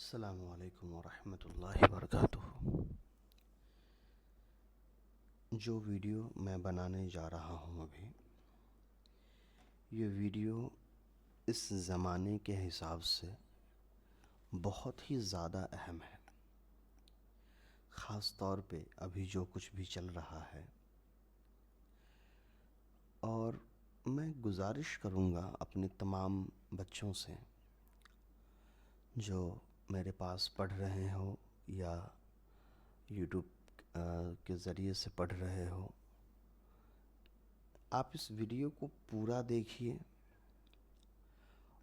السلام علیکم ورحمۃ اللہ وبرکاتہ۔ جو ویڈیو میں بنانے جا رہا ہوں ابھی، یہ ویڈیو اس زمانے کے حساب سے بہت ہی زیادہ اہم ہے، خاص طور پہ ابھی جو کچھ بھی چل رہا ہے۔ اور میں گزارش کروں گا اپنے تمام بچوں سے جو میرے پاس پڑھ رہے ہو یا یوٹیوب کے ذریعے سے پڑھ رہے ہو، آپ اس ویڈیو کو پورا دیکھیے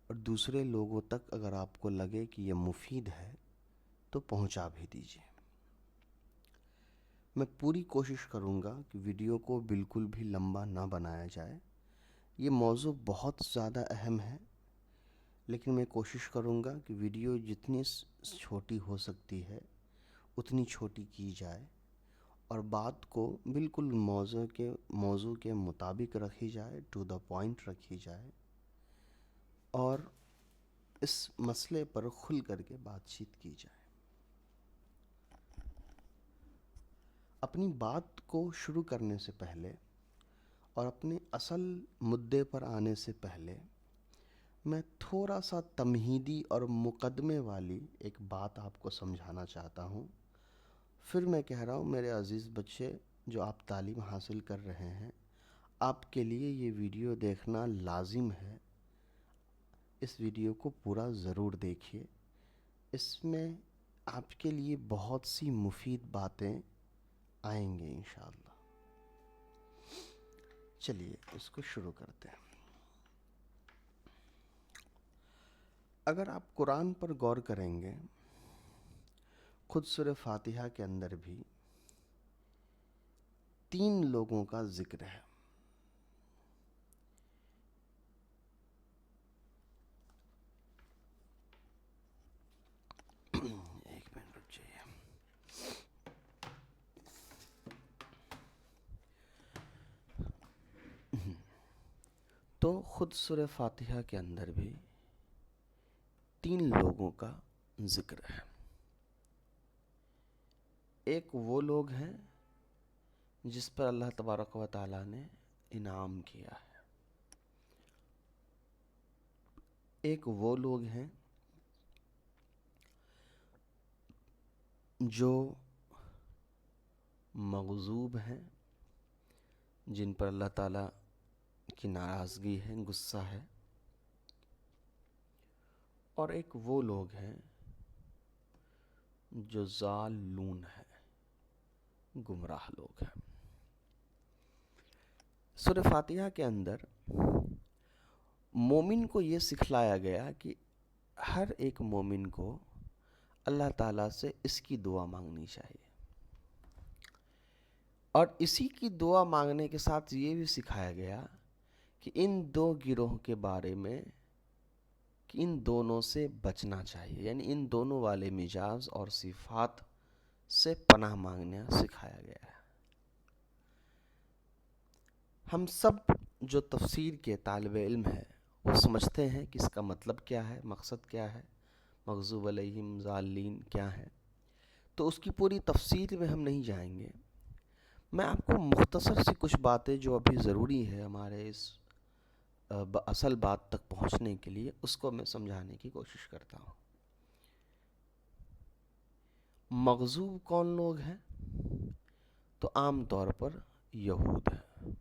اور دوسرے لوگوں تک اگر آپ کو لگے کہ یہ مفید ہے تو پہنچا بھی دیجیے۔ میں پوری کوشش کروں گا کہ ویڈیو کو بالکل بھی لمبا نہ بنایا جائے۔ یہ موضوع بہت زیادہ اہم ہے، لیکن میں کوشش کروں گا کہ ویڈیو جتنی چھوٹی ہو سکتی ہے اتنی چھوٹی کی جائے اور بات کو بالکل موضوع کے مطابق رکھی جائے، ٹو دا پوائنٹ رکھی جائے، اور اس مسئلے پر کھل کر کے بات چیت کی جائے۔ اپنی بات کو شروع کرنے سے پہلے اور اپنے اصل مدعے پر آنے سے پہلے میں تھوڑا سا تمہیدی اور مقدمے والی ایک بات آپ کو سمجھانا چاہتا ہوں۔ پھر میں کہہ رہا ہوں میرے عزیز بچے جو آپ تعلیم حاصل کر رہے ہیں، آپ کے لیے یہ ویڈیو دیکھنا لازم ہے۔ اس ویڈیو کو پورا ضرور دیکھیے، اس میں آپ کے لیے بہت سی مفید باتیں آئیں گے انشاءاللہ۔ چلیے اس کو شروع کرتے ہیں۔ اگر آپ قرآن پر غور کریں گے، خود سورہ فاتحہ کے اندر بھی 3 لوگوں کا ذکر ہے۔ ایک منٹ رک جائیے۔ تو خود سورہ فاتحہ کے اندر بھی 3 لوگوں کا ذکر ہے۔ ایک وہ لوگ ہیں جس پر اللہ تبارک و تعالیٰ نے انعام کیا ہے۔ ایک وہ لوگ ہیں جو مغضوب ہیں، جن پر اللہ تعالیٰ کی ناراضگی ہے، غصہ ہے۔ اور ایک وہ لوگ ہیں جو ضالون ہیں، گمراہ لوگ ہیں۔ سورہ فاتحہ کے اندر مومن کو یہ سکھلایا گیا کہ ہر ایک مومن کو اللہ تعالیٰ سے اس کی دعا مانگنی چاہیے، اور اسی کی دعا مانگنے کے ساتھ یہ بھی سکھایا گیا کہ ان 2 گروہ کے بارے میں کہ ان دونوں سے بچنا چاہیے، یعنی ان دونوں والے مزاج اور صفات سے پناہ مانگنا سکھایا گیا ہے۔ ہم سب جو تفسیر کے طالب علم ہیں وہ سمجھتے ہیں کہ اس کا مطلب کیا ہے، مقصد کیا ہے، مغضوب علیہم ضالین کیا ہے، تو اس کی پوری تفسیر میں ہم نہیں جائیں گے۔ میں آپ کو مختصر سی کچھ باتیں جو ابھی ضروری ہے ہمارے اس اصل بات تک پہنچنے کے لیے، اس کو میں سمجھانے کی کوشش کرتا ہوں۔ مغضوب کون لوگ ہیں؟ تو عام طور پر یہود ہیں،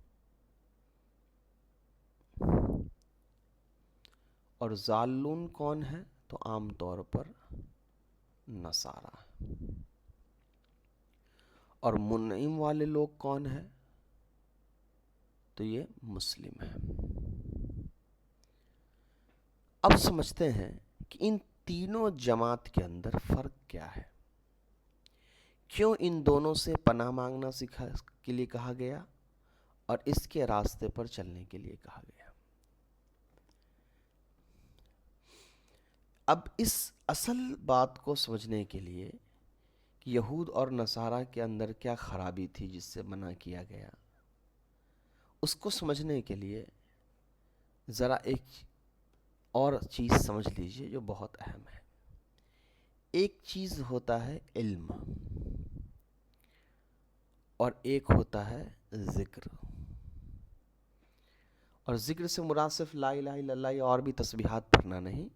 اور ضالون کون ہے؟ تو عام طور پر نصارہ ہیں۔ اور منعم والے لوگ کون ہیں؟ تو یہ مسلم ہیں۔ اب سمجھتے ہیں کہ ان تینوں جماعت کے اندر فرق کیا ہے، کیوں ان دونوں سے پناہ مانگنا کے لیے کہا گیا اور اس کے راستے پر چلنے کے لیے کہا گیا۔ اب اس اصل بات کو سمجھنے کے لیے کہ یہود اور نصارہ کے اندر کیا خرابی تھی جس سے منع کیا گیا، اس کو سمجھنے کے لیے ذرا ایک اور چیز سمجھ لیجئے جو بہت اہم ہے۔ ایک چیز ہوتا ہے علم اور ایک ہوتا ہے ذکر. اور ذکر سے مراد صرف لا الہ الا اللہ یا اور بھی تسبیحات پڑھنا نہیں.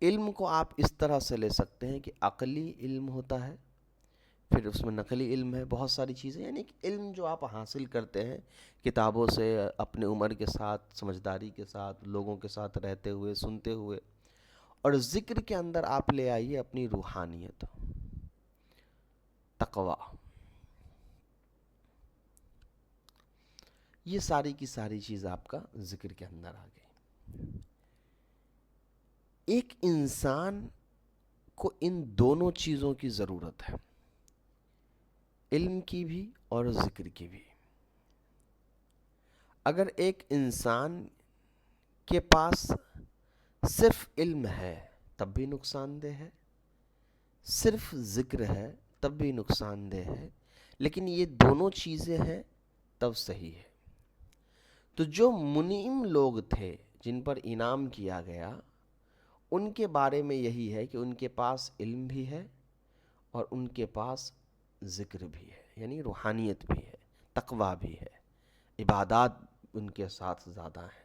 علم کو آپ اس طرح سے لے سکتے ہیں کہ عقلی علم ہوتا ہے، پھر اس میں نقلی علم ہے، بہت ساری چیزیں، یعنی کہ علم جو آپ حاصل کرتے ہیں کتابوں سے، اپنے عمر کے ساتھ، سمجھداری کے ساتھ، لوگوں کے ساتھ رہتے ہوئے، سنتے ہوئے. اور ذکر کے اندر آپ لے آئیے اپنی روحانیت، تقوی. یہ ساری کی ساری چیز آپ کا ذکر کے اندر آ گئی. ایک انسان کو ان دونوں چیزوں کی ضرورت ہے، علم کی بھی اور ذکر کی بھی. اگر ایک انسان کے پاس صرف علم ہے تب بھی نقصان دہ ہے، صرف ذکر ہے تب بھی نقصان دہ ہے، لیکن یہ دونوں چیزیں ہیں تب صحیح ہے. تو جو منعم لوگ تھے جن پر انعام کیا گیا، ان کے بارے میں یہی ہے کہ ان کے پاس علم بھی ہے اور ان کے پاس ذکر بھی ہے، یعنی روحانیت بھی ہے، تقوی بھی ہے، عبادات ان کے ساتھ زیادہ ہیں.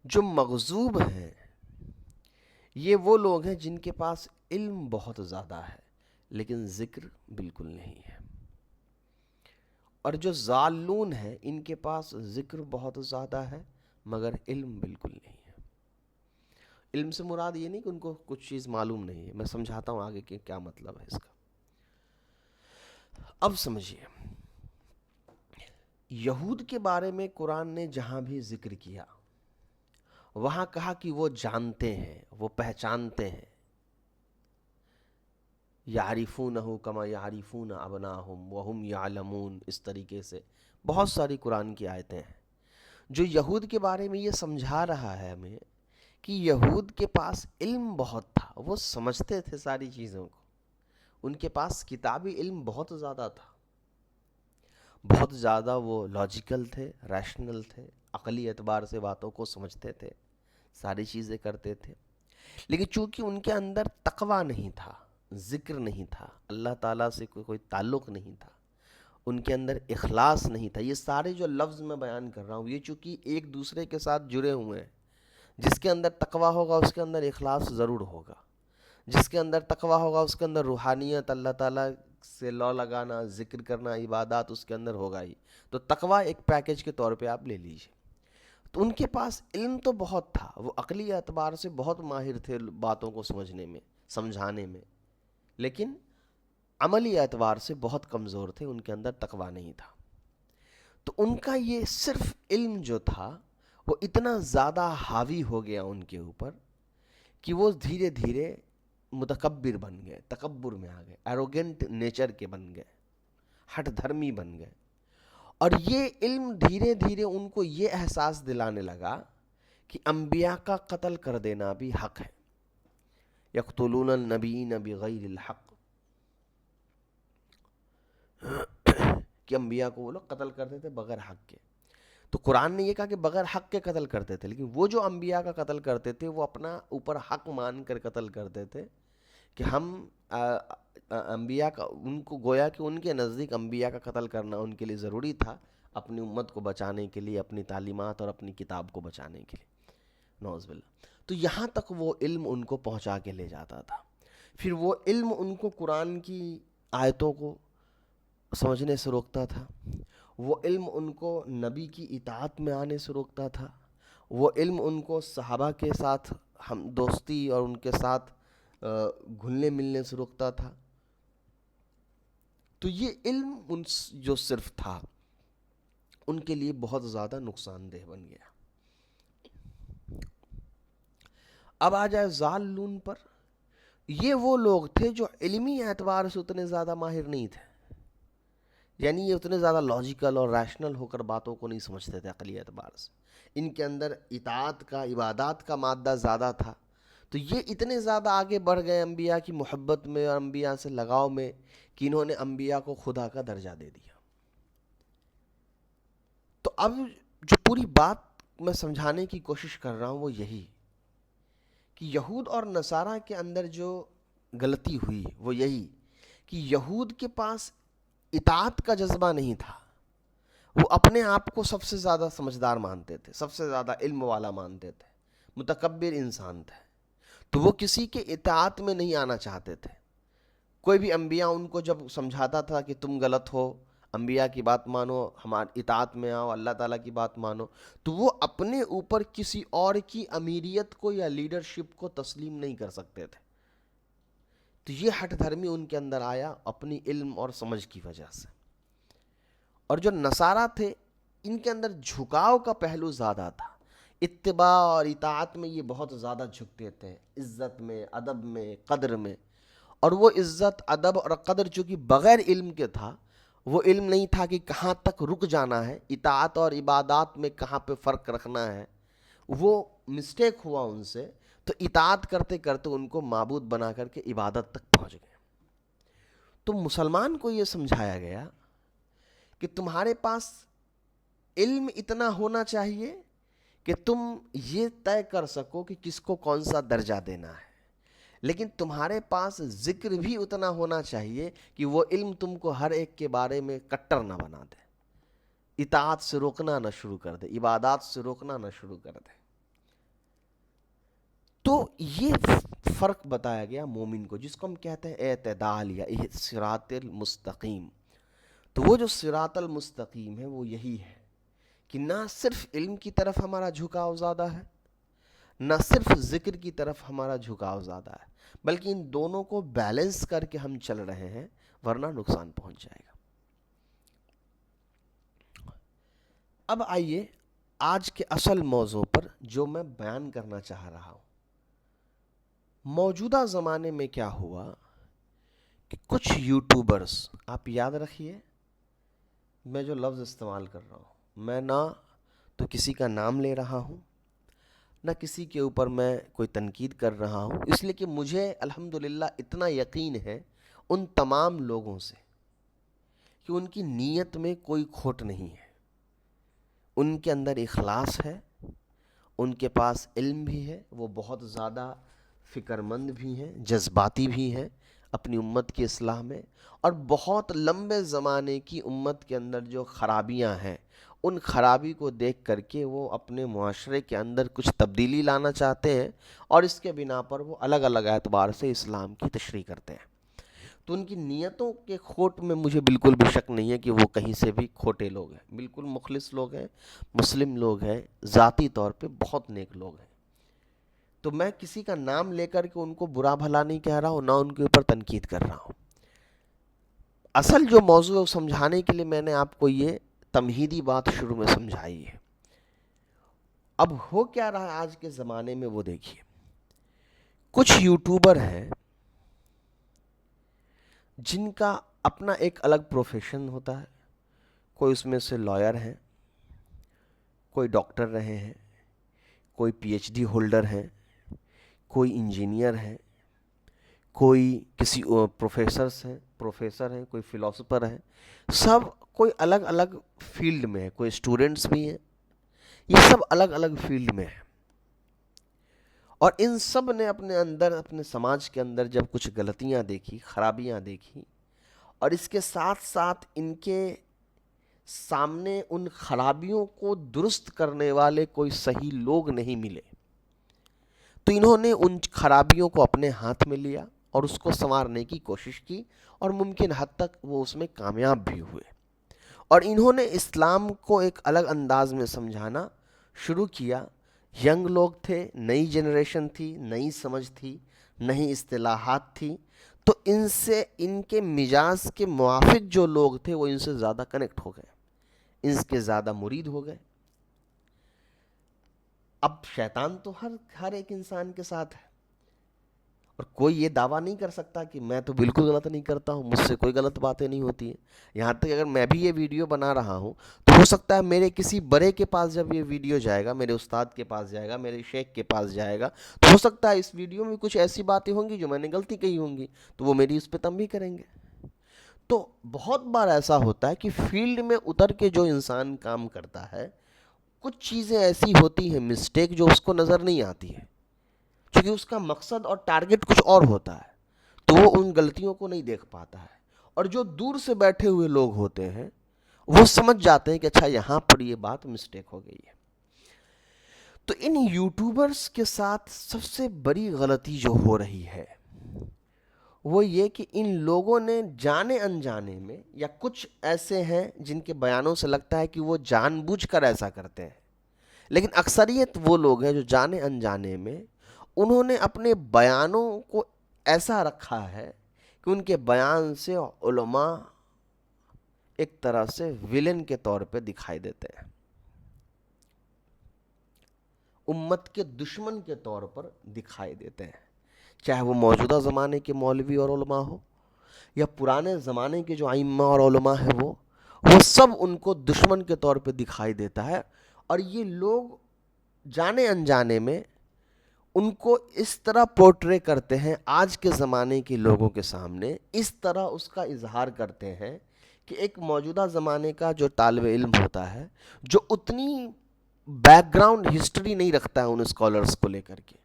جو مغضوب ہیں یہ وہ لوگ ہیں جن کے پاس علم بہت زیادہ ہے لیکن ذکر بالکل نہیں ہے. اور جو ضالون ہیں ان کے پاس ذکر بہت زیادہ ہے مگر علم بالکل نہیں ہے. علم سے مراد یہ نہیں کہ ان کو کچھ چیز معلوم نہیں ہے، میں سمجھاتا ہوں آگے کہ کیا مطلب ہے اس کا. اب سمجھیے، یہود کے بارے میں قرآن نے جہاں بھی ذکر کیا وہاں کہا کہ وہ جانتے ہیں، وہ پہچانتے ہیں. یعرفونہ کما یعرفون ابناہم وہم یعلمون، اس طریقے سے بہت ساری قرآن کی آیتیں ہیں جو یہود کے بارے میں یہ سمجھا رہا ہے ہمیں کہ یہود کے پاس علم بہت تھا، وہ سمجھتے تھے ساری چیزوں کو، ان کے پاس کتابی علم بہت زیادہ تھا، بہت زیادہ وہ لاجیکل تھے، ریشنل تھے، عقلی اعتبار سے باتوں کو سمجھتے تھے، ساری چیزیں کرتے تھے. لیکن چونکہ ان کے اندر تقوی نہیں تھا، ذکر نہیں تھا، اللہ تعالیٰ سے کوئی تعلق نہیں تھا، ان کے اندر اخلاص نہیں تھا. یہ سارے جو لفظ میں بیان کر رہا ہوں یہ چونکہ ایک دوسرے کے ساتھ جڑے ہوئے ہیں. جس کے اندر تقوی ہوگا اس کے اندر اخلاص ضرور ہوگا، جس کے اندر تقوی ہوگا اس کے اندر روحانیت، اللہ تعالیٰ سے لو لگانا، ذکر کرنا، عبادات اس کے اندر ہوگا ہی. تو تقوی ایک پیکج کے طور پہ آپ لے لیجئے. تو ان کے پاس علم تو بہت تھا، وہ عقلی اعتبار سے بہت ماہر تھے باتوں کو سمجھنے میں، سمجھانے میں، لیکن عملی اعتبار سے بہت کمزور تھے، ان کے اندر تقوی نہیں تھا. تو ان کا یہ صرف علم جو تھا وہ اتنا زیادہ حاوی ہو گیا ان کے اوپر کہ وہ دھیرے دھیرے متکبر بن گئے، تکبر میں آ گئے، ایروگنٹ نیچر کے بن گئے، ہٹ دھرمی بن گئے. اور یہ علم دھیرے دھیرے ان کو یہ احساس دلانے لگا کہ انبیاء کا قتل کر دینا بھی حق ہے. یقتلون النبیین بغیر الحق، کہ انبیاء کو وہ لوگ قتل کرتے تھے بغیر حق کے. تو قرآن نے یہ کہا کہ بغیر حق کے قتل کرتے تھے، لیکن وہ جو انبیاء کا قتل کرتے تھے وہ اپنا اوپر حق مان کر قتل کرتے تھے کہ ہم انبیاء کا، ان کو گویا کہ ان کے نزدیک انبیاء کا قتل کرنا ان کے لیے ضروری تھا اپنی امت کو بچانے کے لیے، اپنی تعلیمات اور اپنی کتاب کو بچانے کے لیے. نعوذ باللہ. تو یہاں تک وہ علم ان کو پہنچا کے لے جاتا تھا. پھر وہ علم ان کو قرآن کی آیتوں کو سمجھنے سے روکتا تھا، وہ علم ان کو نبی کی اطاعت میں آنے سے روکتا تھا، وہ علم ان کو صحابہ کے ساتھ ہم دوستی اور ان کے ساتھ گھلنے ملنے سے روکتا تھا. تو یہ علم ان جو صرف تھا ان کے لیے بہت زیادہ نقصان دہ بن گیا. اب آ جائے ضالون پر. یہ وہ لوگ تھے جو علمی اعتبار سے اتنے زیادہ ماہر نہیں تھے، یعنی یہ اتنے زیادہ لاجیکل اور ریشنل ہو کر باتوں کو نہیں سمجھتے تھے عقلی اعتبار سے. ان کے اندر اطاعت کا، عبادات کا مادہ زیادہ تھا. تو یہ اتنے زیادہ آگے بڑھ گئے انبیاء کی محبت میں اور انبیاء سے لگاؤ میں کہ انہوں نے انبیاء کو خدا کا درجہ دے دیا. تو اب جو پوری بات میں سمجھانے کی کوشش کر رہا ہوں وہ یہی کہ یہود اور نصارہ کے اندر جو غلطی ہوئی وہ یہی کہ یہود کے پاس اطاعت کا جذبہ نہیں تھا. وہ اپنے آپ کو سب سے زیادہ سمجھدار مانتے تھے, سب سے زیادہ علم والا مانتے تھے, متکبر انسان تھے, تو وہ کسی کے اطاعت میں نہیں آنا چاہتے تھے. کوئی بھی انبیاء ان کو جب سمجھاتا تھا کہ تم غلط ہو, انبیاء کی بات مانو, ہماری اطاعت میں آؤ, اللہ تعالیٰ کی بات مانو, تو وہ اپنے اوپر کسی اور کی امیریت کو یا لیڈرشپ کو تسلیم نہیں کر سکتے تھے. تو یہ ہٹ دھرمی ان کے اندر آیا اپنی علم اور سمجھ کی وجہ سے. اور جو نصارہ تھے ان کے اندر جھکاؤ کا پہلو زیادہ تھا, اتباع اور اطاعت میں یہ بہت زیادہ جھکتے تھے, عزت میں, ادب میں, قدر میں. اور وہ عزت, ادب اور قدر چونکہ بغیر علم کے تھا, وہ علم نہیں تھا کہ کہاں تک رک جانا ہے, اطاعت اور عبادات میں کہاں پہ فرق رکھنا ہے, وہ مسٹیک ہوا ان سے. تو اطاعت کرتے کرتے ان کو معبود بنا کر کے عبادت تک پہنچ گئے. تو مسلمان کو یہ سمجھایا گیا کہ تمہارے پاس علم اتنا ہونا چاہیے کہ تم یہ طے کر سکو کہ کس کو کون سا درجہ دینا ہے, لیکن تمہارے پاس ذکر بھی اتنا ہونا چاہیے کہ وہ علم تم کو ہر ایک کے بارے میں کٹر نہ بنا دے, اطاعت سے روکنا نہ شروع کر دے, عبادات سے روکنا نہ شروع کر دے. تو یہ فرق بتایا گیا مومن کو, جس کو ہم کہتے ہیں اعتدال یا صراط المستقیم. تو وہ جو صراط المستقیم ہے وہ یہی ہے کہ نہ صرف علم کی طرف ہمارا جھکاؤ زیادہ ہے, نہ صرف ذکر کی طرف ہمارا جھکاؤ زیادہ ہے, بلکہ ان دونوں کو بیلنس کر کے ہم چل رہے ہیں, ورنہ نقصان پہنچ جائے گا. اب آئیے آج کے اصل موضوع پر جو میں بیان کرنا چاہ رہا ہوں. موجودہ زمانے میں کیا ہوا کہ کچھ یوٹیوبرز, آپ یاد رکھیے میں جو لفظ استعمال کر رہا ہوں, میں نہ تو کسی کا نام لے رہا ہوں, نہ کسی کے اوپر میں کوئی تنقید کر رہا ہوں, اس لیے کہ مجھے الحمدللہ اتنا یقین ہے ان تمام لوگوں سے کہ ان کی نیت میں کوئی کھوٹ نہیں ہے, ان کے اندر اخلاص ہے, ان کے پاس علم بھی ہے, وہ بہت زیادہ فکر مند بھی ہیں, جذباتی بھی ہیں اپنی امت کی اصلاح میں, اور بہت لمبے زمانے کی امت کے اندر جو خرابیاں ہیں ان خرابی کو دیکھ کر کے وہ اپنے معاشرے کے اندر کچھ تبدیلی لانا چاہتے ہیں, اور اس کے بنا پر وہ الگ الگ اعتبار سے اسلام کی تشریح کرتے ہیں. تو ان کی نیتوں کے کھوٹ میں مجھے بالکل بھی شک نہیں ہے کہ وہ کہیں سے بھی کھوٹے لوگ ہیں, بالکل مخلص لوگ ہیں, مسلم لوگ ہیں, ذاتی طور پہ بہت نیک لوگ ہیں. تو میں کسی کا نام لے کر کے ان کو برا بھلا نہیں کہہ رہا ہوں, نہ ان کے اوپر تنقید کر رہا ہوں. اصل جو موضوع سمجھانے کے لیے میں نے آپ کو یہ تمہیدی بات شروع میں سمجھائی ہے. اب ہو کیا رہا ہے آج کے زمانے میں وہ دیکھیے. کچھ یوٹیوبر ہیں جن کا اپنا ایک الگ پروفیشن ہوتا ہے, کوئی اس میں سے لائر ہیں, کوئی ڈاکٹر رہے ہیں, کوئی پی ایچ ڈی ہولڈر ہیں, کوئی انجینئر ہیں, کوئی کسی پروفیسر ہیں, کوئی فلاسفر ہیں, سب کوئی الگ الگ فیلڈ میں ہے, کوئی اسٹوڈنٹس بھی ہیں, یہ سب الگ الگ فیلڈ میں ہیں. اور ان سب نے اپنے اندر, اپنے سماج کے اندر جب کچھ غلطیاں دیکھی, خرابیاں دیکھی, اور اس کے ساتھ ساتھ ان کے سامنے ان خرابیوں کو درست کرنے والے کوئی صحیح لوگ نہیں ملے, تو انہوں نے ان خرابیوں کو اپنے ہاتھ میں لیا اور اس کو سنوارنے کی کوشش کی, اور ممکن حد تک وہ اس میں کامیاب بھی ہوئے. اور انہوں نے اسلام کو ایک الگ انداز میں سمجھانا شروع کیا. ینگ لوگ تھے, نئی جنریشن تھی, نئی سمجھ تھی, نئی اصطلاحات تھی, تو ان سے ان کے مزاج کے موافق جو لوگ تھے وہ ان سے زیادہ کنیکٹ ہو گئے, ان کے زیادہ مرید ہو گئے. اب شیطان تو ہر ایک انسان کے ساتھ ہے, اور کوئی یہ دعویٰ نہیں کر سکتا کہ میں تو بالکل غلط نہیں کرتا ہوں, مجھ سے کوئی غلط باتیں نہیں ہوتی ہیں. یہاں تک اگر میں بھی یہ ویڈیو بنا رہا ہوں تو ہو سکتا ہے میرے کسی بڑے کے پاس جب یہ ویڈیو جائے گا, میرے استاد کے پاس جائے گا, میرے شیخ کے پاس جائے گا, تو ہو سکتا ہے اس ویڈیو میں کچھ ایسی باتیں ہوں گی جو میں نے غلطی کہی ہوں گی, تو وہ میری اس پہ تنبیہ کریں گے. تو بہت بار ایسا ہوتا ہے کہ فیلڈ میں اتر کے جو انسان کام کرتا ہے, کچھ چیزیں ایسی ہوتی ہیں مسٹیک جو اس کو نظر نہیں آتی ہے, کیونکہ اس کا مقصد اور ٹارگٹ کچھ اور ہوتا ہے. تو وہ ان غلطیوں کو نہیں دیکھ پاتا ہے، اور جو دور سے بیٹھے ہوئے لوگ ہوتے ہیں وہ سمجھ جاتے ہیں کہ اچھا یہاں پر یہ بات مسٹیک ہو گئی ہے۔ تو ان یوٹیوبرز کے ساتھ سب سے بڑی غلطی جو ہو رہی ہے وہ یہ کہ ان لوگوں نے جانے انجانے میں، یا کچھ ایسے ہیں جن کے بیانوں سے لگتا ہے کہ وہ جان بوجھ کر ایسا کرتے ہیں، لیکن اکثریت وہ لوگ ہیں جو جانے انجانے میں انہوں نے اپنے بیانوں کو ایسا رکھا ہے کہ ان کے بیان سے علماء ایک طرح سے ویلن کے طور پہ دکھائی دیتے ہیں، امت کے دشمن کے طور پر دکھائی دیتے ہیں، چاہے وہ موجودہ زمانے کے مولوی اور علماء ہو یا پرانے زمانے کے جو ائمہ اور علماء ہیں وہ سب ان کو دشمن کے طور پہ دکھائی دیتا ہے، اور یہ لوگ جانے انجانے میں ان کو اس طرح پورٹرے کرتے ہیں آج کے زمانے کے لوگوں کے سامنے، اس طرح اس کا اظہار کرتے ہیں کہ ایک موجودہ زمانے کا جو طالب علم ہوتا ہے، جو اتنی بیک گراؤنڈ ہسٹری نہیں رکھتا ہے ان اسکالرس کو لے کر کے،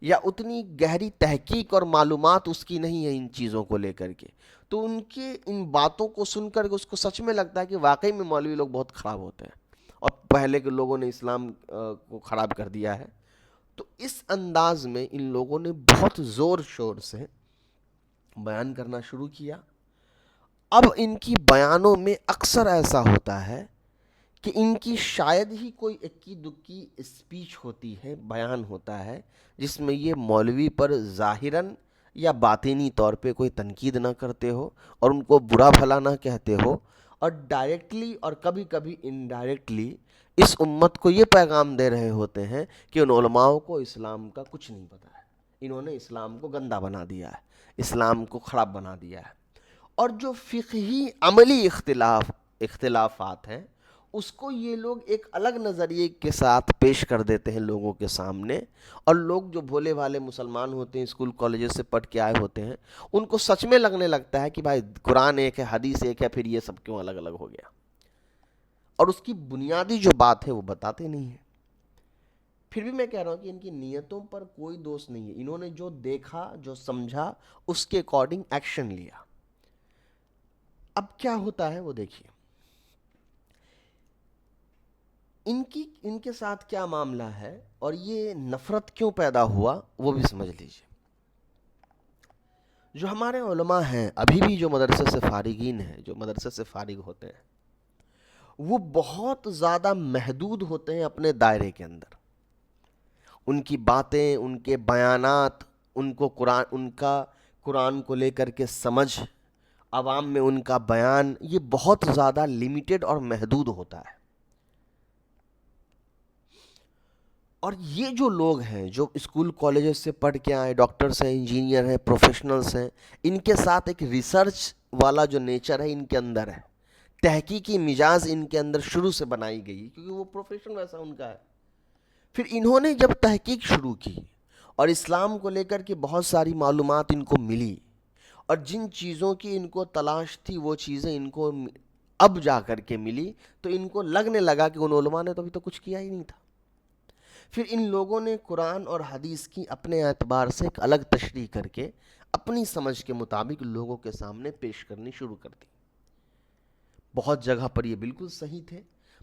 یا اتنی گہری تحقیق اور معلومات اس کی نہیں ہے ان چیزوں کو لے کر کے، تو ان کے ان باتوں کو سن کر کے اس کو سچ میں لگتا ہے کہ واقعی میں مولوی لوگ بہت خراب ہوتے ہیں اور پہلے کے لوگوں نے اسلام کو خراب کر دیا ہے۔ تو اس انداز میں ان لوگوں نے بہت زور شور سے بیان کرنا شروع کیا۔ اب ان کی بیانوں میں اکثر ایسا ہوتا ہے کہ ان کی شاید ہی کوئی اکی دکی اسپیچ ہوتی ہے، بیان ہوتا ہے جس میں یہ مولوی پر ظاہراً یا باطنی طور پہ کوئی تنقید نہ کرتے ہو اور ان کو برا بھلا نہ کہتے ہو، اور ڈائریکٹلی اور کبھی کبھی انڈائریکٹلی اس امت کو یہ پیغام دے رہے ہوتے ہیں کہ ان علماؤں کو اسلام کا کچھ نہیں پتہ ہے، انہوں نے اسلام کو گندا بنا دیا ہے، اسلام کو خراب بنا دیا ہے، اور جو فقہی عملی اختلافات ہیں اس کو یہ لوگ ایک الگ نظریے کے ساتھ پیش کر دیتے ہیں لوگوں کے سامنے، اور لوگ جو بھولے والے مسلمان ہوتے ہیں، اسکول کالجز سے پڑھ کے آئے ہوتے ہیں، ان کو سچ میں لگنے لگتا ہے کہ بھائی قرآن ایک ہے، حدیث ایک ہے، پھر یہ سب کیوں الگ الگ ہو گیا، اور اس کی بنیادی جو بات ہے وہ بتاتے نہیں ہیں۔ پھر بھی میں کہہ رہا ہوں کہ ان کی نیتوں پر کوئی دوست نہیں ہے، انہوں نے جو دیکھا جو سمجھا اس کے اکارڈنگ ایکشن لیا۔ اب کیا ہوتا ہے وہ دیکھیے، ان کے ساتھ کیا معاملہ ہے اور یہ نفرت کیوں پیدا ہوا وہ بھی سمجھ لیجیے۔ جو ہمارے علماء ہیں ابھی بھی جو مدرسے سے فارغین ہیں، جو مدرسے سے فارغ ہوتے ہیں، وہ بہت زیادہ محدود ہوتے ہیں اپنے دائرے کے اندر، ان کی باتیں، ان کے بیانات، ان کا قرآن کو لے کر کے سمجھ، عوام میں ان کا بیان، یہ بہت زیادہ لیمیٹڈ اور محدود ہوتا ہے۔ اور یہ جو لوگ ہیں جو اسکول کالجز سے پڑھ کے آئے، ڈاکٹرس ہیں، انجینئر ہیں، پروفیشنلز ہیں، ان کے ساتھ ایک ریسرچ والا جو نیچر ہے ان کے اندر ہے، تحقیقی مزاج ان کے اندر شروع سے بنائی گئی کیونکہ وہ پروفیشن ویسا ان کا ہے۔ پھر انہوں نے جب تحقیق شروع کی اور اسلام کو لے کر کے بہت ساری معلومات ان کو ملی، اور جن چیزوں کی ان کو تلاش تھی وہ چیزیں ان کو اب جا کر کے ملی، تو ان کو لگنے لگا کہ ان علماء نے تو ابھی تو کچھ کیا ہی نہیں تھا۔ پھر ان لوگوں نے قرآن اور حدیث کی اپنے اعتبار سے ایک الگ تشریح کر کے اپنی سمجھ کے مطابق لوگوں کے سامنے پیش کرنی شروع کر دی۔ بہت جگہ پر یہ بالکل صحیح تھے،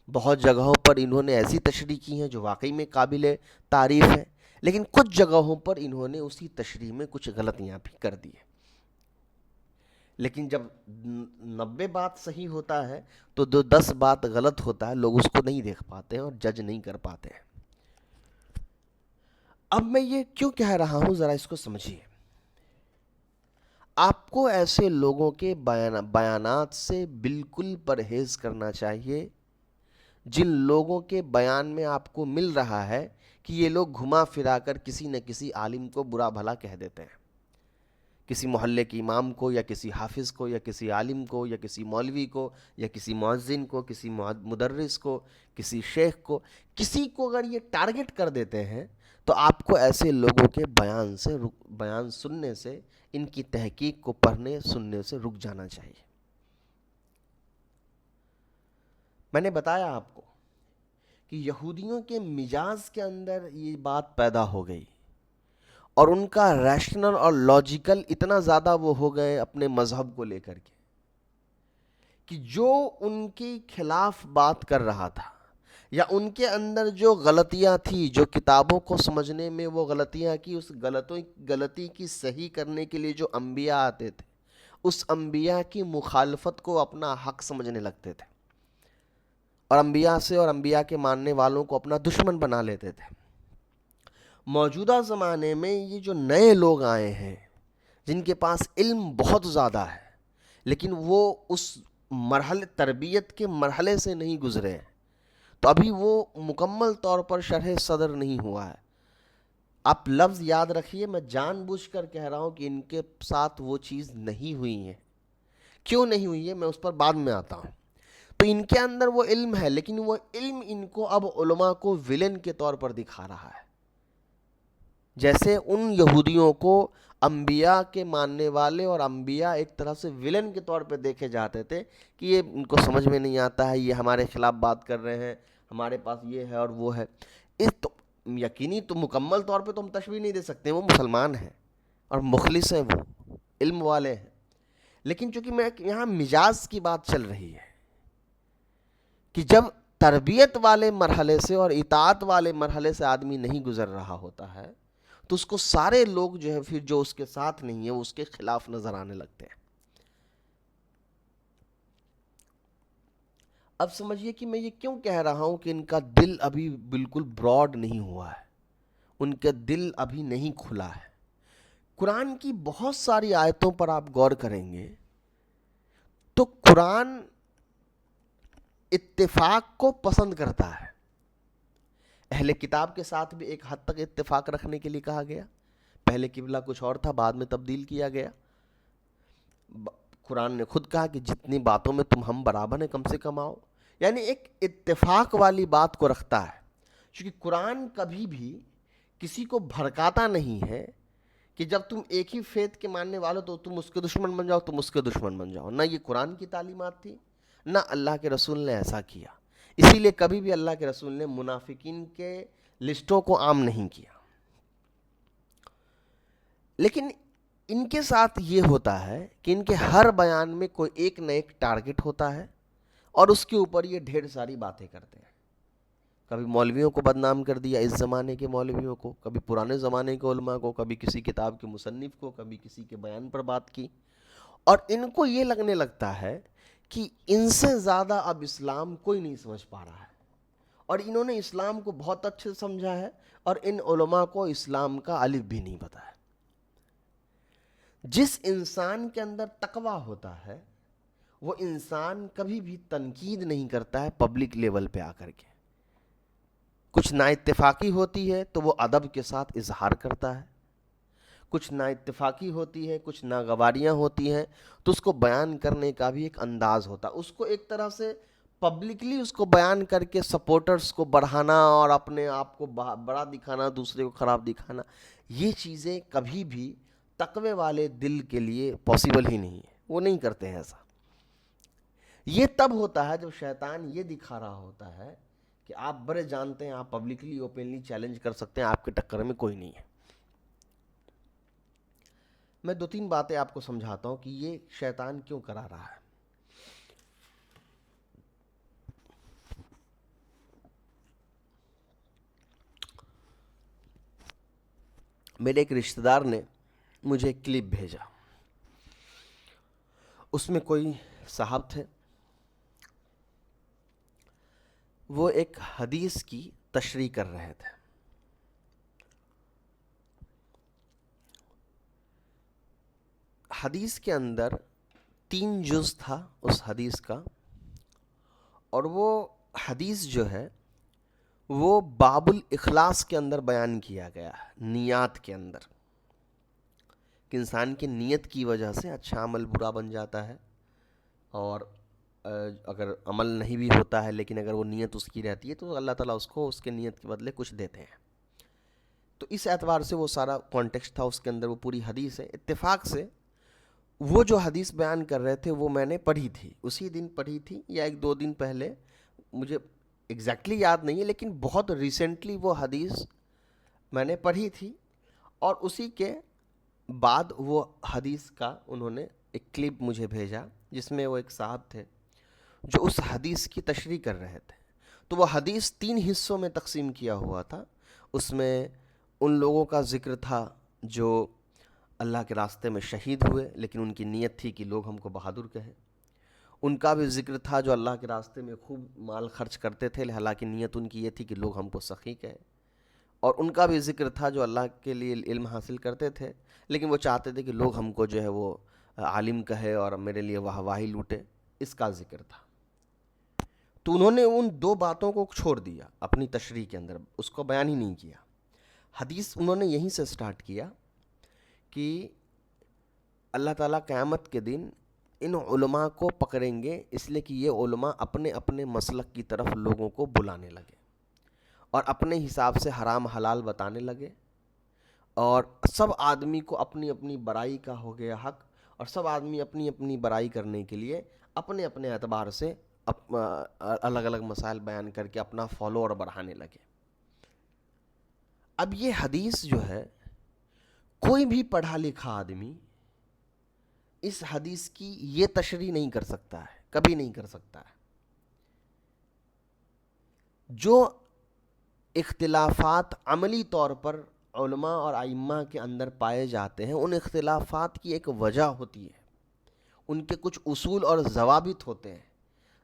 بہت جگہوں پر انہوں نے ایسی تشریح کی ہیں جو واقعی میں قابل تعریف ہے، لیکن کچھ جگہوں پر انہوں نے اسی تشریح میں کچھ غلطیاں بھی کر دی ہیں۔ لیکن جب 90 بات صحیح ہوتا ہے تو 10 بات غلط ہوتا ہے، لوگ اس کو نہیں دیکھ پاتے ہیں اور جج نہیں کر پاتے ہیں۔ اب میں یہ کیوں کہہ رہا ہوں ذرا اس کو سمجھیے۔ آپ کو ایسے لوگوں کے بیانات سے بالکل پرہیز کرنا چاہیے جن لوگوں کے بیان میں آپ کو مل رہا ہے کہ یہ لوگ گھما پھرا کر کسی نہ کسی عالم کو برا بھلا کہہ دیتے ہیں، کسی محلے کے امام کو یا کسی حافظ کو یا کسی عالم کو یا کسی مولوی کو یا کسی مؤذن کو، کسی مدرس کو، کسی شیخ کو، کسی کو اگر یہ ٹارگٹ کر دیتے ہیں تو آپ کو ایسے لوگوں کے بیان سننے سے، ان کی تحقیق کو پڑھنے سننے سے رک جانا چاہیے۔ میں نے بتایا آپ کو کہ یہودیوں کے مزاج کے اندر یہ بات پیدا ہو گئی، اور ان کا ریشنل اور لاجیکل اتنا زیادہ وہ ہو گئے اپنے مذہب کو لے کر کے کہ جو ان کے خلاف بات کر رہا تھا یا ان کے اندر جو غلطیاں تھی، جو کتابوں کو سمجھنے میں وہ غلطیاں کی، اس غلطی کی صحیح کرنے کے لیے جو انبیاء آتے تھے، اس انبیاء کی مخالفت کو اپنا حق سمجھنے لگتے تھے اور انبیاء سے اور انبیاء کے ماننے والوں کو اپنا دشمن بنا لیتے تھے۔ موجودہ زمانے میں یہ جو نئے لوگ آئے ہیں جن کے پاس علم بہت زیادہ ہے لیکن وہ اس مرحلے تربیت کے مرحلے سے نہیں گزرے ہیں، تو ابھی وہ مکمل طور پر شرح صدر نہیں ہوا ہے۔ آپ لفظ یاد رکھیے، میں جان بوجھ کر کہہ رہا ہوں کہ ان کے ساتھ وہ چیز نہیں ہوئی ہے۔ کیوں نہیں ہوئی ہے میں اس پر بعد میں آتا ہوں۔ تو ان کے اندر وہ علم ہے لیکن وہ علم ان کو اب علماء کو ولن کے طور پر دکھا رہا ہے، جیسے ان یہودیوں کو انبیاء کے ماننے والے اور انبیاء ایک طرح سے ولن کے طور پہ دیکھے جاتے تھے کہ یہ ان کو سمجھ میں نہیں آتا ہے، یہ ہمارے خلاف بات کر رہے ہیں، ہمارے پاس یہ ہے اور وہ ہے۔ اس تو یقینی تو مکمل طور پہ تو ہم تشبیہ نہیں دے سکتے، وہ مسلمان ہیں اور مخلص ہیں، وہ علم والے ہیں، لیکن چونکہ میں یہاں مجاز کی بات چل رہی ہے کہ جب تربیت والے مرحلے سے اور اطاعت والے مرحلے سے آدمی نہیں گزر رہا ہوتا ہے تو اس کو سارے لوگ جو ہے پھر جو اس کے ساتھ نہیں ہیں وہ اس کے خلاف نظر آنے لگتے ہیں۔ اب سمجھیے کہ میں یہ کیوں کہہ رہا ہوں کہ ان کا دل ابھی بالکل براڈ نہیں ہوا ہے، ان کا دل ابھی نہیں کھلا ہے۔ قرآن کی بہت ساری آیتوں پر آپ غور کریں گے تو قرآن اتفاق کو پسند کرتا ہے۔ اہل کتاب کے ساتھ بھی ایک حد تک اتفاق رکھنے کے لیے کہا گیا، پہلے قبلہ کچھ اور تھا، بعد میں تبدیل کیا گیا۔ قرآن نے خود کہا کہ جتنی باتوں میں تم ہم برابر ہیں کم سے کم آؤ، یعنی ایک اتفاق والی بات کو رکھتا ہے، کیونکہ قرآن کبھی بھی کسی کو بھڑکاتا نہیں ہے کہ جب تم ایک ہی فیت کے ماننے والو تو تم اس کے دشمن بن جاؤ، تم اس کے دشمن بن جاؤ۔ نہ یہ قرآن کی تعلیمات تھی، نہ اللہ کے رسول نے ایسا کیا۔ اسی لیے کبھی بھی اللہ کے رسول نے منافقین کے لسٹوں کو عام نہیں کیا۔ لیکن ان کے ساتھ یہ ہوتا ہے کہ ان کے ہر بیان میں کوئی ایک نہ ایک ٹارگٹ ہوتا ہے اور اس کے اوپر یہ ڈھیر ساری باتیں کرتے ہیں۔ کبھی مولویوں کو بدنام کر دیا، اس زمانے کے مولویوں کو، کبھی پرانے زمانے کے علماء کو، کبھی کسی کتاب کے مصنف کو، کبھی کسی کے بیان پر بات کی، اور ان کو یہ لگنے لگتا ہے کہ ان سے زیادہ اب اسلام کوئی نہیں سمجھ پا رہا ہے، اور انہوں نے اسلام کو بہت اچھے سے سمجھا ہے اور ان علماء کو اسلام کا الف بھی نہیں پتا ہے۔ جس انسان کے اندر تقویٰ ہوتا ہے وہ انسان کبھی بھی تنقید نہیں کرتا ہے پبلک لیول پہ آ کر کے۔ کچھ نا اتفاقی ہوتی ہے تو وہ ادب کے ساتھ اظہار کرتا ہے، کچھ نا اتفاقی ہوتی ہے، کچھ ناگواریاں ہوتی ہیں تو اس کو بیان کرنے کا بھی ایک انداز ہوتا ہے، اس کو ایک طرح سے پبلکلی اس کو بیان کر کے سپورٹرز کو بڑھانا اور اپنے آپ کو بڑا دکھانا، دوسرے کو خراب دکھانا، یہ چیزیں کبھی بھی تقوی والے دل کے لیے پاسبل ہی نہیں ہے، وہ نہیں کرتے ہیں ایسا۔ یہ تب ہوتا ہے جب شیطان یہ دکھا رہا ہوتا ہے کہ آپ بڑے جانتے ہیں، آپ پبلکلی اوپنلی چیلنج کر سکتے ہیں، آپ کے ٹکر میں کوئی نہیں ہے۔ میں دو تین باتیں آپ کو سمجھاتا ہوں کہ یہ شیطان کیوں کرا رہا ہے۔ میرے ایک رشتہ دار نے مجھے ایک کلپ بھیجا، اس میں کوئی صاحب تھے، وہ ایک حدیث کی تشریح کر رہے تھے۔ حدیث کے اندر 3 جز تھا اس حدیث کا، اور وہ حدیث جو ہے وہ باب الاخلاص کے اندر بیان کیا گیا ہے، نیات کے اندر، کہ انسان کی نیت کی وجہ سے اچھا عمل برا بن جاتا ہے، اور اگر عمل نہیں بھی ہوتا ہے لیکن اگر وہ نیت اس کی رہتی ہے تو اللہ تعالیٰ اس کو اس کے نیت کے بدلے کچھ دیتے ہیں۔ تو اس اعتبار سے وہ سارا کانٹیکسٹ تھا، اس کے اندر وہ پوری حدیث ہے۔ اتفاق سے وہ جو حدیث بیان کر رہے تھے وہ میں نے پڑھی تھی، اسی دن پڑھی تھی یا 1-2 دن پہلے، مجھے ایگزیکٹلی یاد نہیں ہے، لیکن بہت ریسنٹلی وہ حدیث میں نے پڑھی تھی، اور اسی کے بعد وہ حدیث کا انہوں نے ایک کلپ مجھے بھیجا جس میں وہ ایک صاحب تھے جو اس حدیث کی تشریح کر رہے تھے. تو وہ حدیث 3 حصوں میں تقسیم کیا ہوا تھا. اس میں ان لوگوں کا ذکر تھا جو اللہ کے راستے میں شہید ہوئے لیکن ان کی نیت تھی کہ لوگ ہم کو بہادر کہیں. ان کا بھی ذکر تھا جو اللہ کے راستے میں خوب مال خرچ کرتے تھے حالانکہ نیت ان کی یہ تھی کہ لوگ ہم کو سخی کہیں. اور ان کا بھی ذکر تھا جو اللہ کے لیے علم حاصل کرتے تھے لیکن وہ چاہتے تھے کہ لوگ ہم کو جو ہے وہ عالم کہے اور میرے لیے واہی لوٹے. اس کا ذکر تھا. تو انہوں نے ان 2 باتوں کو چھوڑ دیا اپنی تشریح کے اندر, اس کو بیان ہی نہیں کیا. حدیث انہوں نے یہیں سے سٹارٹ کیا کہ اللہ تعالیٰ قیامت کے دن ان علماء کو پکڑیں گے اس لیے کہ یہ علماء اپنے اپنے مسلک کی طرف لوگوں کو بلانے لگے اور اپنے حساب سے حرام حلال بتانے لگے, اور سب آدمی کو اپنی اپنی برائی کا ہو گیا حق, اور سب آدمی اپنی اپنی برائی کرنے کے لیے اپنے اپنے اعتبار سے الگ الگ مسائل بیان کر کے اپنا فالوور بڑھانے لگے. اب یہ حدیث جو ہے کوئی بھی پڑھا لکھا آدمی اس حدیث کی یہ تشریح نہیں کر سکتا ہے, کبھی نہیں کر سکتا ہے. جو اختلافات عملی طور پر علماء اور ائمہ کے اندر پائے جاتے ہیں ان اختلافات کی ایک وجہ ہوتی ہے, ان کے کچھ اصول اور ضوابط ہوتے ہیں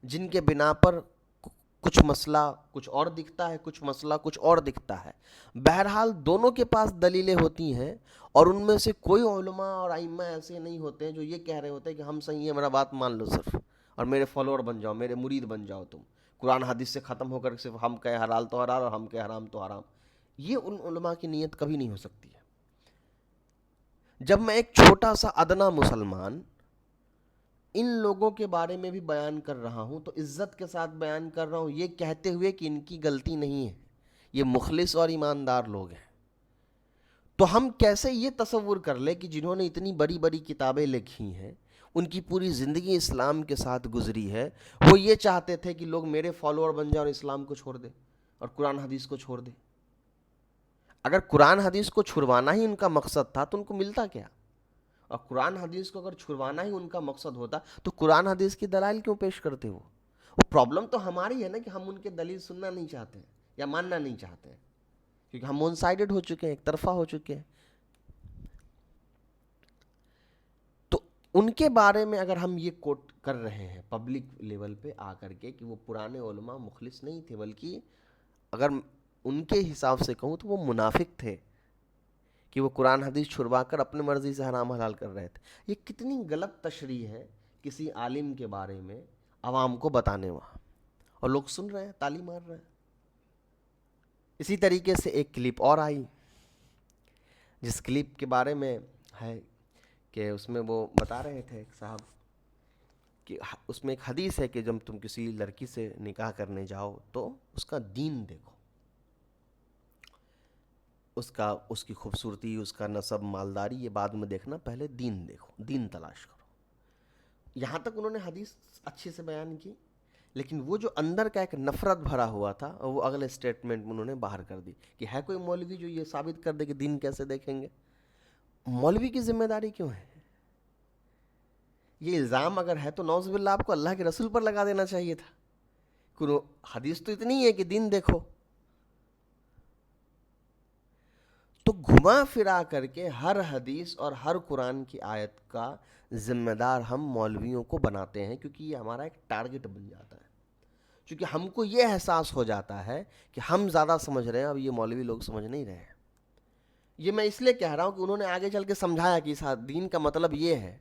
جن کے بنا پر کچھ مسئلہ کچھ اور دکھتا ہے, کچھ مسئلہ کچھ اور دکھتا ہے. بہرحال دونوں کے پاس دلیلیں ہوتی ہیں اور ان میں سے کوئی علماء اور ائمہ ایسے نہیں ہوتے ہیں جو یہ کہہ رہے ہوتے ہیں کہ ہم صحیح ہیں, میرا بات مان لو صرف اور میرے فالوور بن جاؤ, میرے مرید بن جاؤ تم. قرآن حدیث سے ختم ہو کر صرف ہم کہے حلال تو حلال اور ہم کہے حرام تو حرام. یہ ان علماء کی نیت کبھی نہیں ہو سکتی ہے. جب میں ایک چھوٹا سا ادنا مسلمان ان لوگوں کے بارے میں بھی بیان کر رہا ہوں تو عزت کے ساتھ بیان کر رہا ہوں, یہ کہتے ہوئے کہ ان کی غلطی نہیں ہے, یہ مخلص اور ایماندار لوگ ہیں. تو ہم کیسے یہ تصور کر لیں کہ جنہوں نے اتنی بڑی بڑی کتابیں لکھی ہیں, ان کی پوری زندگی اسلام کے ساتھ گزری ہے, وہ یہ چاہتے تھے کہ لوگ میرے فالوور بن جائیں اور اسلام کو چھوڑ دیں اور قرآن حدیث کو چھوڑ دیں. اگر قرآن حدیث کو چھڑوانا ہی ان کا مقصد تھا تو ان کو ملتا کیا؟ اور قرآن حدیث کو اگر چھڑوانا ہی ان کا مقصد ہوتا تو قرآن حدیث کی دلائل کیوں پیش کرتے ہو؟ وہ پرابلم تو ہماری ہے نا کہ ہم ان کے دلیل سننا نہیں چاہتے ہیں یا ماننا نہیں چاہتے ہیں, کیونکہ ہم ون سائیڈڈ ہو چکے ہیں, ایک طرفہ ہو چکے ہیں. تو ان کے بارے میں اگر ہم یہ کوٹ کر رہے ہیں پبلک لیول پہ آ کر کے کہ وہ پرانے علماء مخلص نہیں تھے بلکہ اگر ان کے حساب سے کہوں تو وہ منافق تھے کہ وہ قرآن حدیث چھڑوا کر اپنے مرضی سے حرام حلال کر رہے تھے, یہ کتنی غلط تشریح ہے کسی عالم کے بارے میں عوام کو بتانے وہاں, اور لوگ سن رہے ہیں, تالی مار رہے ہیں. اسی طریقے سے ایک کلپ اور آئی جس کلپ کے بارے میں ہے کہ اس میں وہ بتا رہے تھے ایک صاحب کہ اس میں ایک حدیث ہے کہ جب تم کسی لڑکی سے نکاح کرنے جاؤ تو اس کا دین دیکھو, اس کی خوبصورتی, اس کا نسب, مالداری یہ بعد میں دیکھنا, پہلے دین دیکھو, دین تلاش کرو. یہاں تک انہوں نے حدیث اچھے سے بیان کی, لیکن وہ جو اندر کا ایک نفرت بھرا ہوا تھا وہ اگلے سٹیٹمنٹ میں انہوں نے باہر کر دی کہ ہے کوئی مولوی جو یہ ثابت کر دے کہ دین کیسے دیکھیں گے. مولوی کی ذمہ داری کیوں ہے؟ یہ الزام اگر ہے تو نعوذ باللہ آپ کو اللہ کے رسول پر لگا دینا چاہیے تھا. حدیث تو اتنی ہے کہ دین دیکھو. تو گھما پھرا کر کے ہر حدیث اور ہر قرآن کی آیت کا ذمہ دار ہم مولویوں کو بناتے ہیں, کیونکہ یہ ہمارا ایک ٹارگٹ بن جاتا ہے. کیونکہ ہم کو یہ احساس ہو جاتا ہے کہ ہم زیادہ سمجھ رہے ہیں, اب یہ مولوی لوگ سمجھ نہیں رہے ہیں. یہ میں اس لیے کہہ رہا ہوں کہ انہوں نے آگے چل کے سمجھایا کہ اس دین کا مطلب یہ ہے,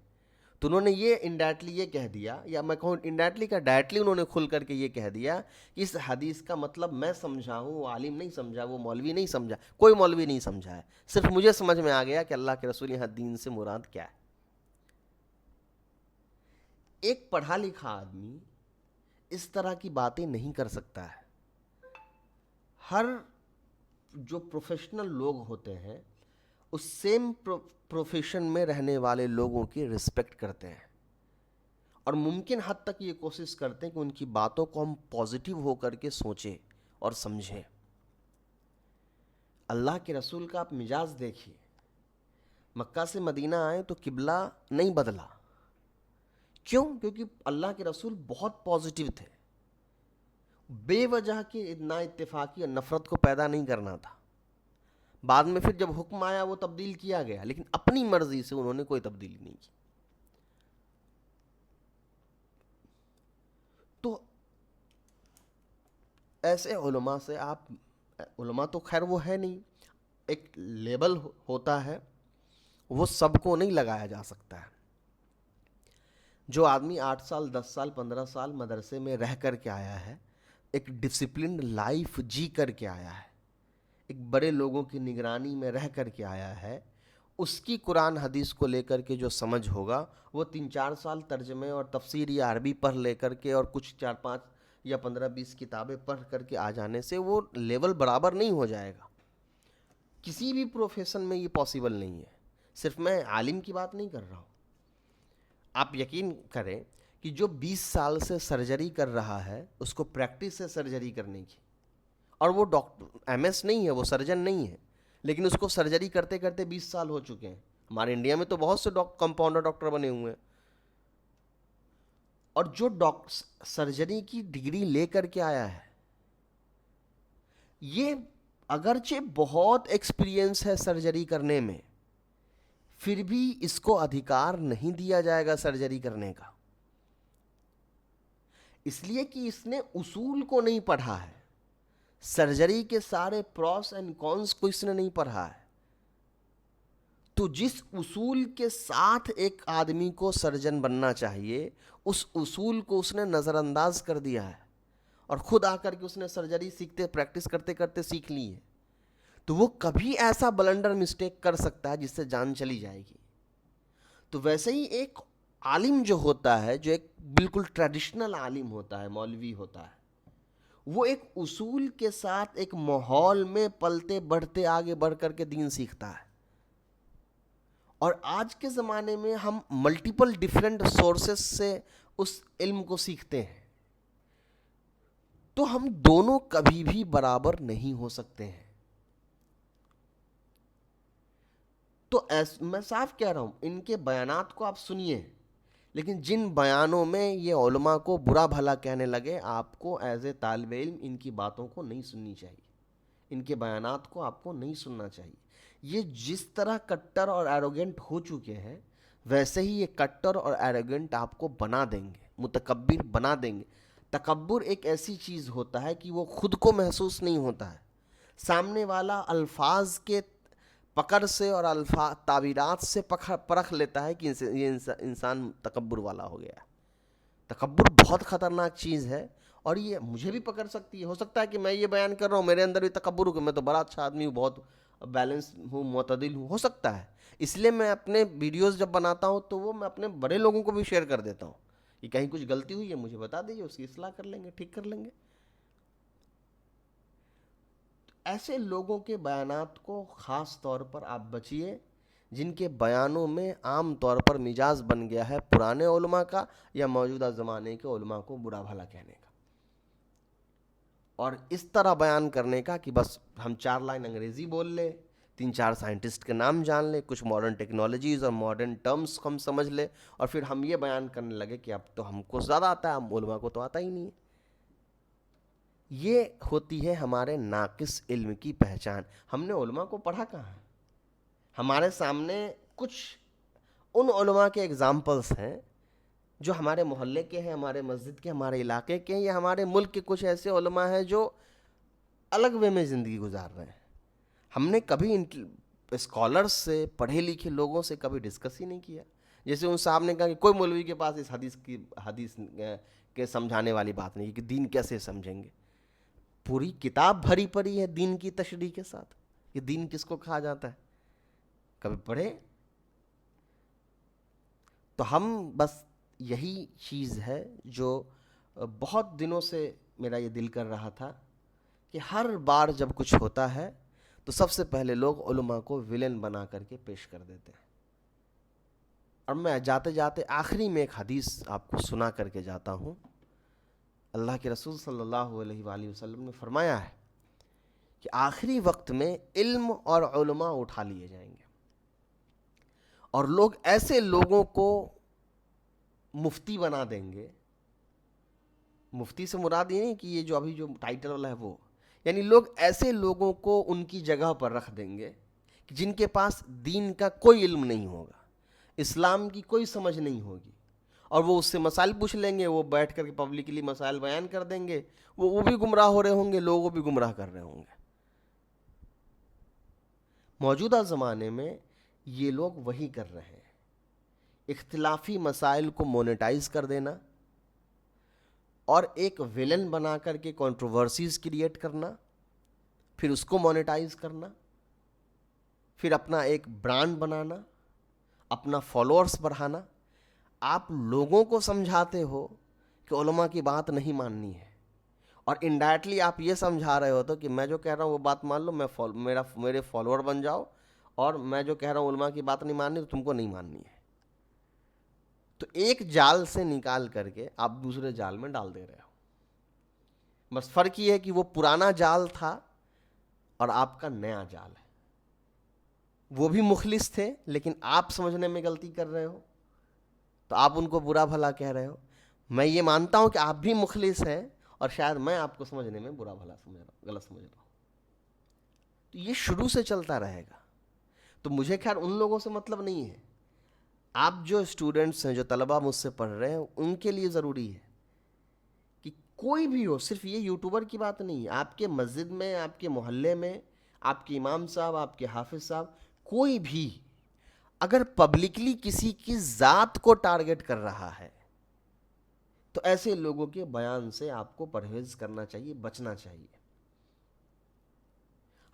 تو انہوں نے یہ انڈائریکٹلی یہ کہہ دیا, یا میں کہوں انڈائریکٹلی کا ڈائریکٹلی انہوں نے کھل کر کے یہ کہہ دیا کہ اس حدیث کا مطلب میں سمجھا ہوں, وہ عالم نہیں سمجھا, وہ مولوی نہیں سمجھا, کوئی مولوی نہیں سمجھا ہے, صرف مجھے سمجھ میں آ گیا کہ اللہ کے رسول یہاں دین سے مراد کیا ہے. ایک پڑھا لکھا آدمی اس طرح کی باتیں نہیں کر سکتا ہے. ہر جو پروفیشنل لوگ ہوتے ہیں اس سیم پروفیشن میں رہنے والے لوگوں کی رسپیکٹ کرتے ہیں اور ممکن حد تک یہ کوشش کرتے ہیں کہ ان کی باتوں کو ہم پازیٹیو ہو کر کے سوچیں اور سمجھیں. اللہ کے رسول کا آپ مزاج دیکھیے, مکہ سے مدینہ آئے تو قبلہ نہیں بدلا. کیوں؟ کیونکہ اللہ کے رسول بہت پازیٹیو تھے. بے وجہ کے نا اتفاقی اور نفرت کو پیدا نہیں کرنا تھا. بعد میں پھر جب حکم آیا وہ تبدیل کیا گیا، لیکن اپنی مرضی سے انہوں نے کوئی تبدیلی نہیں کی. تو ایسے علماء سے آپ، علماء تو خیر وہ ہے نہیں، ایک لیبل ہوتا ہے، وہ سب کو نہیں لگایا جا سکتا ہے. جو آدمی 8 سال 10 سال 15 سال مدرسے میں رہ کر کے آیا ہے، ایک ڈسپلنڈ لائف جی کر کے آیا ہے، ایک بڑے لوگوں کی نگرانی میں رہ کر کے آیا ہے، اس کی قرآن حدیث کو لے کر کے جو سمجھ ہوگا وہ 3-4 سال ترجمے اور تفسیر یا عربی پڑھ لے کر کے اور کچھ 4-5 یا 15-20 کتابیں پڑھ کر کے آ جانے سے وہ لیول برابر نہیں ہو جائے گا. کسی بھی پروفیشن میں یہ پاسبل نہیں ہے. صرف میں عالم کی بات نہیں کر رہا ہوں. آپ یقین کریں کہ جو 20 سال سے سرجری کر رہا ہے اس کو پریکٹس ہے سرجری کرنے کی، اور وہ ڈاکٹر ایم ایس نہیں ہے، وہ سرجن نہیں ہے، لیکن اس کو سرجری کرتے کرتے 20 سال ہو چکے ہیں. ہمارے انڈیا میں تو بہت سے کمپاؤنڈر ڈاکٹر بنے ہوئے ہیں. اور جو سرجری کی ڈگری لے کر کے آیا ہے، یہ اگرچہ بہت ایکسپیرینس ہے سرجری کرنے میں، پھر بھی اس کو ادھیکار نہیں دیا جائے گا سرجری کرنے کا، اس لیے کہ اس نے اصول کو نہیں پڑھا ہے. سرجری کے سارے پروس اینڈ کونس کو اس نے نہیں پڑھا ہے. تو جس اصول کے ساتھ ایک آدمی کو سرجن بننا چاہیے، اس اصول کو اس نے نظر انداز کر دیا ہے، اور خود آ کر کے اس نے سرجری سیکھتے پریکٹس کرتے کرتے سیکھ لی ہے. تو وہ کبھی ایسا بلنڈر مسٹیک کر سکتا ہے جس سے جان چلی جائے گی. تو ویسے ہی ایک عالم جو ہوتا ہے، جو ایک بالکل ٹریڈیشنل عالم ہوتا ہے، مولوی ہوتا ہے، وہ ایک اصول کے ساتھ ایک ماحول میں پلتے بڑھتے آگے بڑھ کر کے دین سیکھتا ہے. اور آج کے زمانے میں ہم ملٹیپل ڈیفرنٹ سورسز سے اس علم کو سیکھتے ہیں، تو ہم دونوں کبھی بھی برابر نہیں ہو سکتے ہیں. تو میں صاف کہہ رہا ہوں، ان کے بیانات کو آپ سنیے، لیکن جن بیانوں میں یہ علماء کو برا بھلا کہنے لگے، آپ کو ایز اے طالب علم ان کی باتوں کو نہیں سننی چاہیے، ان کے بیانات کو آپ کو نہیں سننا چاہیے. یہ جس طرح کٹر اور ایروگنٹ ہو چکے ہیں، ویسے ہی یہ کٹر اور ایروگنٹ آپ کو بنا دیں گے، متکبر بنا دیں گے. تکبر ایک ایسی چیز ہوتا ہے کہ وہ خود کو محسوس نہیں ہوتا ہے، سامنے والا الفاظ کے پکڑ سے اور تعبیرات سے پرکھ لیتا ہے کہ یہ انسان تکبر والا ہو گیا. تکبر بہت خطرناک چیز ہے، اور یہ مجھے بھی پکڑ سکتی ہے. ہو سکتا ہے کہ میں یہ بیان کر رہا ہوں میرے اندر بھی تکبر ہو کہ میں تو بڑا اچھا آدمی ہوں، بہت بیلنس ہوں، معتدل ہوں، ہو سکتا ہے. اس لیے میں اپنے ویڈیوز جب بناتا ہوں تو وہ میں اپنے بڑے لوگوں کو بھی شیئر کر دیتا ہوں کہ کہیں کچھ غلطی ہوئی ہے مجھے بتا دیجیے، اس کی اصلاح کر لیں گے، ٹھیک کر لیں گے. ایسے لوگوں کے بیانات کو خاص طور پر آپ بچیے جن کے بیانوں میں عام طور پر مزاج بن گیا ہے پرانے علماء کا یا موجودہ زمانے کے علماء کو برا بھلا کہنے کا، اور اس طرح بیان کرنے کا کہ بس ہم 4 لائن انگریزی بول لیں، 3-4 سائنٹسٹ کے نام جان لیں، کچھ ماڈرن ٹیکنالوجیز اور ماڈرن ٹرمز ہم سمجھ لیں، اور پھر ہم یہ بیان کرنے لگے کہ اب تو ہم کو زیادہ آتا ہے، ہم علماء کو تو آتا ہی نہیں ہے. یہ ہوتی ہے ہمارے ناقص علم کی پہچان. ہم نے علماء کو پڑھا کہاں ہے؟ ہمارے سامنے کچھ ان علماء کے اگزامپلس ہیں جو ہمارے محلے کے ہیں، ہمارے مسجد کے، ہمارے علاقے کے ہیں، یا ہمارے ملک کے کچھ ایسے علماء ہیں جو الگ وے میں زندگی گزار رہے ہیں. ہم نے کبھی اسکالرس سے، پڑھے لکھے لوگوں سے کبھی ڈسکس ہی نہیں کیا. جیسے ان صاحب نے کہا کہ کوئی مولوی کے پاس اس حدیث کے سمجھانے والی بات نہیں کہ دین کیسے سمجھیں گے. پوری کتاب بھری پڑی ہے دین کی تشریح کے ساتھ کہ دین کس کو کہا جاتا ہے، کبھی پڑھے؟ تو ہم بس یہی چیز ہے جو بہت دنوں سے میرا یہ دل کر رہا تھا کہ ہر بار جب کچھ ہوتا ہے تو سب سے پہلے لوگ علماء کو ولن بنا کر کے پیش کر دیتے ہیں. اور میں جاتے جاتے آخری میں ایک حدیث آپ کو سنا کر کے جاتا ہوں. اللہ کے رسول صلی اللہ علیہ وآلہ وسلم نے فرمایا ہے کہ آخری وقت میں علم اور علماء اٹھا لیے جائیں گے. اور لوگ ایسے لوگوں کو مفتی بنا دیں گے. مفتی سے مراد یہ نہیں کہ یہ جو ابھی جو ٹائٹل والا ہے وہ, یعنی لوگ ایسے لوگوں کو ان کی جگہ پر رکھ دیں گے جن کے پاس دین کا کوئی علم نہیں ہوگا, اسلام کی کوئی سمجھ نہیں ہوگی, اور وہ اس سے مسائل پوچھ لیں گے, وہ بیٹھ کر کے پبلکلی مسائل بیان کر دیں گے, وہ بھی گمراہ ہو رہے ہوں گے, لوگوں بھی گمراہ کر رہے ہوں گے. موجودہ زمانے میں یہ لوگ وہی کر رہے ہیں, اختلافی مسائل کو مونیٹائز کر دینا اور ایک ویلن بنا کر کے کنٹروورسیز کریٹ کرنا, پھر اس کو مونیٹائز کرنا, پھر اپنا ایک برانڈ بنانا, اپنا فالوورز بڑھانا. آپ لوگوں کو سمجھاتے ہو کہ علماء کی بات نہیں ماننی ہے, اور انڈائریکٹلی آپ یہ سمجھا رہے ہو تو کہ میں جو کہہ رہا ہوں وہ بات مان لو, میرے فالوور بن جاؤ, اور میں جو کہہ رہا ہوں علماء کی بات نہیں ماننی تو تم کو نہیں ماننی ہے. تو ایک جال سے نکال کر کے آپ دوسرے جال میں ڈال دے رہے ہو. بس فرق یہ ہے کہ وہ پرانا جال تھا اور آپ کا نیا جال ہے. وہ بھی مخلص تھے لیکن آپ سمجھنے میں غلطی کر رہے ہو تو آپ ان کو برا بھلا کہہ رہے ہو. میں یہ مانتا ہوں کہ آپ بھی مخلص ہیں اور شاید میں آپ کو سمجھنے میں برا بھلا سمجھ رہا ہوں, غلط سمجھ رہا ہوں. تو یہ شروع سے چلتا رہے گا. تو مجھے خیر ان لوگوں سے مطلب نہیں ہے. آپ جو اسٹوڈنٹس ہیں, جو طلبہ مجھ سے پڑھ رہے ہیں, ان کے لیے ضروری ہے کہ کوئی بھی ہو, صرف یہ یوٹیوبر کی بات نہیں ہے, آپ کے مسجد میں, آپ کے محلے میں, آپ کے امام صاحب, آپ کے حافظ صاحب, کوئی بھی اگر پبلکلی کسی کی ذات کو ٹارگٹ کر رہا ہے تو ایسے لوگوں کے بیان سے آپ کو پرہیز کرنا چاہیے, بچنا چاہیے.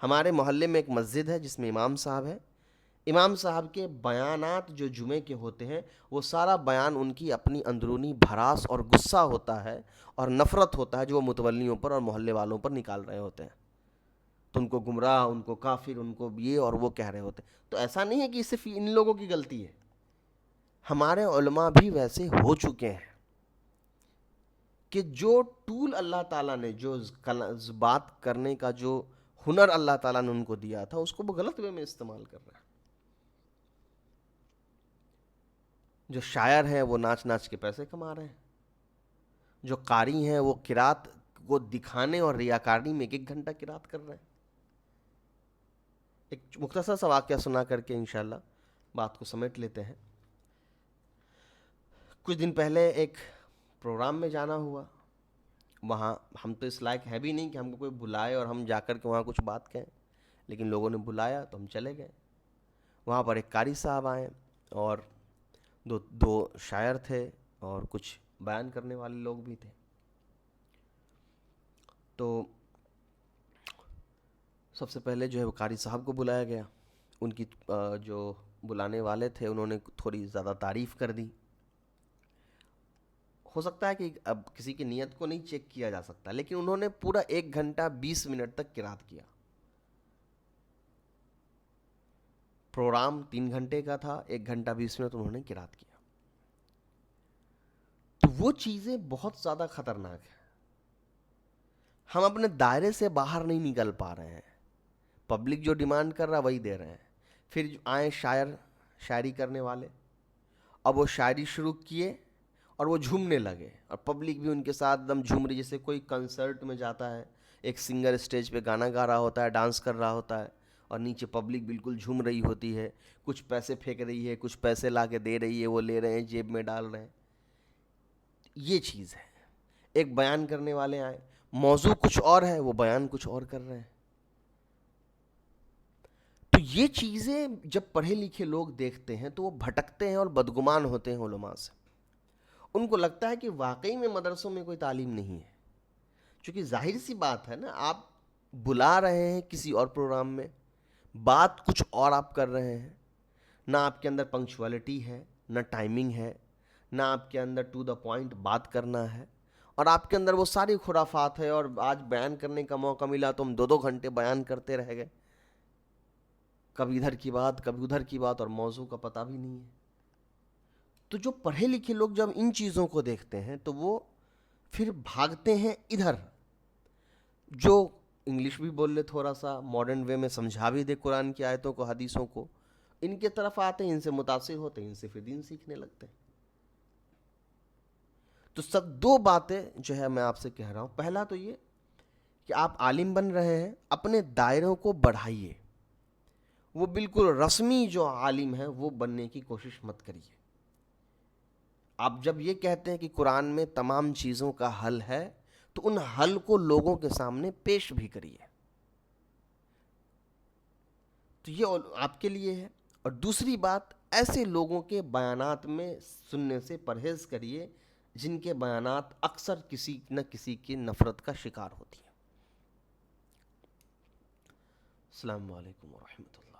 ہمارے محلے میں ایک مسجد ہے جس میں امام صاحب ہے. امام صاحب کے بیانات جو جمعے کے ہوتے ہیں وہ سارا بیان ان کی اپنی اندرونی بھڑاس اور غصہ ہوتا ہے اور نفرت ہوتا ہے جو وہ متولیوں پر اور محلے والوں پر نکال رہے ہوتے ہیں. تو ان کو گمراہ, ان کو کافر, ان کو یہ اور وہ کہہ رہے ہوتے ہیں. تو ایسا نہیں ہے کہ صرف ان لوگوں کی غلطی ہے, ہمارے علماء بھی ویسے ہو چکے ہیں کہ جو ٹول اللہ تعالیٰ نے, جو بات کرنے کا جو ہنر اللہ تعالیٰ نے ان کو دیا تھا, اس کو وہ غلط وے میں استعمال کر رہے ہیں. جو شاعر ہیں وہ ناچ ناچ کے پیسے کما رہے ہیں, جو قاری ہیں وہ قرات کو دکھانے اور ریاکاری میں 1 گھنٹہ قرات کر رہے ہیں. ایک مختصر سا واقعہ سنا کر کے انشاءاللہ بات کو سمیٹ لیتے ہیں. کچھ دن پہلے ایک پروگرام میں جانا ہوا. وہاں ہم تو اس لائق ہے بھی نہیں کہ ہم کو کوئی بلائے اور ہم جا کر کے وہاں کچھ بات کہیں, لیکن لوگوں نے بلایا تو ہم چلے گئے. وہاں پر ایک قاری صاحب آئے اور دو شاعر تھے اور کچھ بیان کرنے والے لوگ بھی تھے. تو سب سے پہلے جو ہے وہ قاری صاحب کو بلایا گیا. ان کی جو بلانے والے تھے انہوں نے تھوڑی زیادہ تعریف کر دی. ہو سکتا ہے کہ اب کسی کی نیت کو نہیں چیک کیا جا سکتا, لیکن انہوں نے پورا 1 گھنٹہ 20 منٹ تک قرات کیا. پروگرام 3 گھنٹے کا تھا, 1 گھنٹہ 20 منٹ انہوں نے قرات کیا. تو وہ چیزیں بہت زیادہ خطرناک ہیں. ہم اپنے دائرے سے باہر نہیں نکل پا رہے ہیں. پبلک جو ڈیمانڈ کر رہا ہے وہی دے رہے ہیں. پھر آئے شاعری کرنے والے, اب وہ شاعری شروع کیے اور وہ جھومنے لگے, اور پبلک بھی ان کے ساتھ دم جھوم رہی. جیسے کوئی کنسرٹ میں جاتا ہے, ایک سنگر اسٹیج پہ گانا گا رہا ہوتا ہے, ڈانس کر رہا ہوتا ہے, اور نیچے پبلک بالکل جھوم رہی ہوتی ہے, کچھ پیسے پھینک رہی ہے, کچھ پیسے لا کے دے رہی ہے, وہ لے رہے ہیں, جیب میں ڈال رہے ہیں. یہ چیز ہے. ایک بیان کرنے والے آئے, موضوع کچھ اور ہے, وہ بیان کچھ اور کر رہے ہیں. تو یہ چیزیں جب پڑھے لکھے لوگ دیکھتے ہیں تو وہ بھٹکتے ہیں اور بدگمان ہوتے ہیں علماء سے. ان کو لگتا ہے کہ واقعی میں مدرسوں میں کوئی تعلیم نہیں ہے, چونکہ ظاہر سی بات ہے نا, آپ بلا رہے ہیں کسی اور پروگرام میں, بات کچھ اور آپ کر رہے ہیں, نہ آپ کے اندر پنکچوالٹی ہے, نہ ٹائمنگ ہے, نہ آپ کے اندر ٹو دا پوائنٹ بات کرنا ہے, اور آپ کے اندر وہ ساری خرافات ہے. اور آج بیان کرنے کا موقع ملا تو ہم 2 گھنٹے بیان کرتے رہ گئے, کبھی ادھر کی بات کبھی ادھر کی بات, اور موضوع کا پتہ بھی نہیں ہے. تو جو پڑھے لکھے لوگ جب ان چیزوں کو دیکھتے ہیں تو وہ پھر بھاگتے ہیں ادھر, جو انگلش بھی بول لے, تھوڑا سا ماڈرن وے میں سمجھا بھی دے قرآن کی آیتوں کو, حدیثوں کو, ان کے طرف آتے ہیں، ان سے متاثر ہوتے ہیں، ان سے پھر دین سیکھنے لگتے ہیں۔ تو سب دو باتیں جو ہے میں آپ سے کہہ رہا ہوں، پہلا تو یہ کہ آپ عالم بن رہے ہیں، اپنے دائروں کو بڑھائیے، وہ بالکل رسمی جو عالم ہے وہ بننے کی کوشش مت کریے۔ آپ جب یہ کہتے ہیں کہ قرآن میں تمام چیزوں کا حل ہے، تو ان حل کو لوگوں کے سامنے پیش بھی کریے۔ تو یہ آپ کے لیے ہے۔ اور دوسری بات، ایسے لوگوں کے بیانات میں سننے سے پرہیز کریے جن کے بیانات اکثر کسی نہ کسی کی نفرت کا شکار ہوتی ہیں۔ السلام علیکم ورحمۃ اللہ۔